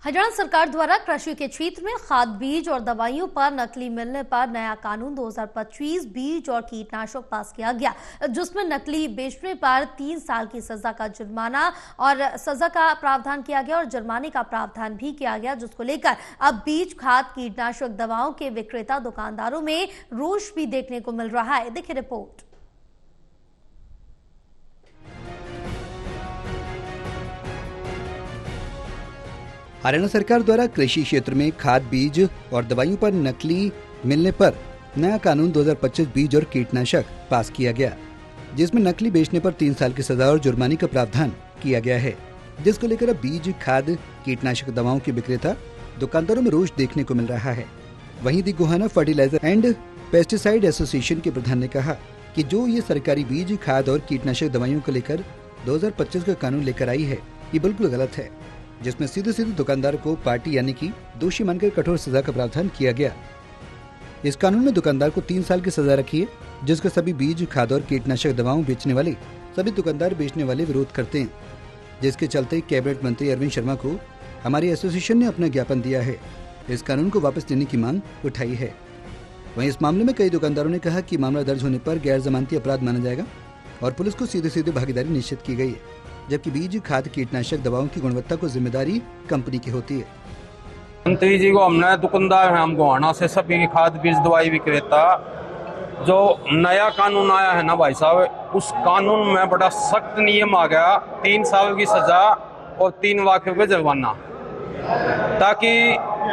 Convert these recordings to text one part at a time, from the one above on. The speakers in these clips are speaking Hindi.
हरियाणा सरकार द्वारा कृषि के क्षेत्र में खाद बीज और दवाइयों पर नकली मिलने पर नया कानून 2025 बीज और कीटनाशक पास किया गया, जिसमें नकली बेचने पर 3 साल की सजा का जुर्माना और सजा का प्रावधान किया गया और जुर्माने का प्रावधान भी किया गया, जिसको लेकर अब बीज, खाद, कीटनाशक दवाओं के विक्रेता दुकानदारों में रोष भी देखने को मिल रहा है। देखिए रिपोर्ट। हरियाणा सरकार द्वारा कृषि क्षेत्र में खाद, बीज और दवाइयों पर नकली मिलने पर नया कानून 2025 बीज और कीटनाशक पास किया गया, जिसमें नकली बेचने पर 3 साल की सजा और जुर्माने का प्रावधान किया गया है, जिसको लेकर अब बीज, खाद, कीटनाशक दवाओं के विक्रेता दुकानदारों में रोष देखने को मिल रहा है। वहीं the Gohana fertiliser and pesticide association के प्रधान ने कहा कि जो ये सरकारी बीज, खाद और कीटनाशक दवाइयों को लेकर 2025 का कानून लेकर आई है, ये बिल्कुल गलत है, जिसमें सीधे सीधे दुकानदार को पार्टी यानी कि दोषी मानकर कठोर सजा का प्रावधान किया गया। इस कानून में दुकानदार को 3 साल की सजा रखी है, जिसका सभी बीज, खाद और कीटनाशक दवाओं बेचने वाले सभी दुकानदार बेचने वाले विरोध करते हैं, जिसके चलते कैबिनेट मंत्री अरविंद शर्मा को हमारी एसोसिएशन ने अपना ज्ञापन दिया है। इस कानून को वापस लेने की मांग उठाई है। वहीं इस मामले में कई दुकानदारों ने कहा कि मामला दर्ज होने पर गैर जमानती अपराध माना जाएगा और पुलिस को सीधे सीधे भागीदारी निश्चित की गई है, जबकि बीज, खाद, कीटनाशक दवाओं की गुणवत्ता को जिम्मेदारी कंपनी की होती है। मंत्री जी को हमने दुकानदार हैं, हम गोहाना से सभी खाद बीज दवाई विक्रेता, जो नया कानून आया है ना भाई साहब, उस कानून में बड़ा सख्त नियम आ गया, 3 साल की सजा और 3 लाख रुपए जुर्माना, ताकि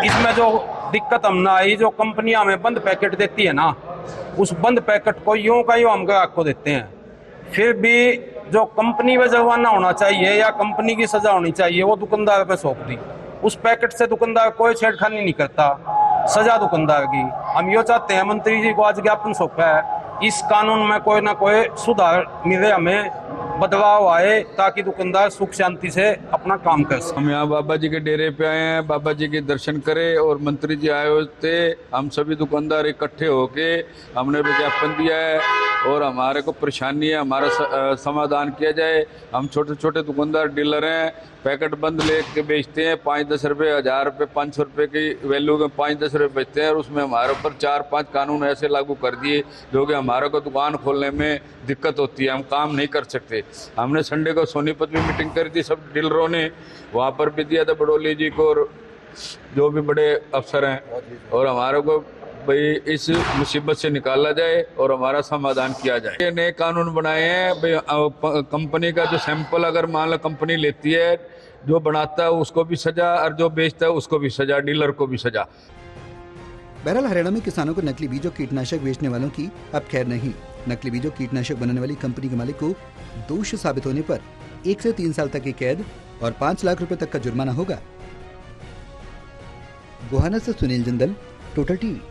इसमें जो दिक्कत हम ना आई, जो कंपनी हमें बंद पैकेट देती है ना, उस बंद पैकेट को यूं का यूं हम ग्राहक को देते हैं। फिर भी जो कंपनी में जुर्माना होना चाहिए या कंपनी की सजा होनी चाहिए, वो दुकानदार पे सौंप दी। उस पैकेट से दुकानदार कोई छेड़खानी नहीं करता, सजा दुकानदार की। हम ये चाहते हैं, मंत्री जी को आज ज्ञापन सौंपा है, इस कानून में कोई ना कोई सुधार मिले, हमें बदलाव आए, ताकि दुकानदार सुख शांति से अपना काम कर सके। हम यहाँ बाबा जी के डेरे पे आए हैं, बाबा जी के दर्शन करें, और मंत्री जी आए हुए थे। हम सभी दुकानदार इकट्ठे होके हमने विज्ञापन दिया है और हमारे को परेशानी है, हमारा समाधान किया जाए। हम छोटे छोटे दुकानदार डीलर हैं, पैकेट बंद लेके बेचते हैं, 5-10 रुपये, 1000 रुपये, 500 रुपये की वैल्यू में 5-10 रुपये बेचते हैं, और उसमें हमारे ऊपर 4-5 कानून ऐसे लागू कर दिए जो कि हमारे को दुकान खोलने में दिक्कत होती है, हम काम नहीं कर सकते। हमने संडे को सोनीपत में मीटिंग करी थी सब डीलरों ने, वहाँ पर भी दिया था बड़ोली जी को और जो भी बड़े अफसर हैं, और हमारे को भाई इस मुसीबत से निकाला जाए और हमारा समाधान किया जाए। ये नए कानून बनाए हैं भाई, कंपनी का जो सैंपल अगर मान लो कंपनी लेती है, जो बनाता है उसको भी सजा और जो बेचता है उसको भी सजा, डीलर को भी सजा। बहरहाल हरियाणा में किसानों को नकली बीजों कीटनाशक बेचने वालों की अब खैर नहीं। नकली बीजों कीटनाशक बनाने वाली कंपनी के मालिक को दोष साबित होने पर 1 से 3 साल तक की कैद और 5 लाख रुपए तक का जुर्माना होगा। गोहाना से सुनील जिंदल, टोटल टीवी।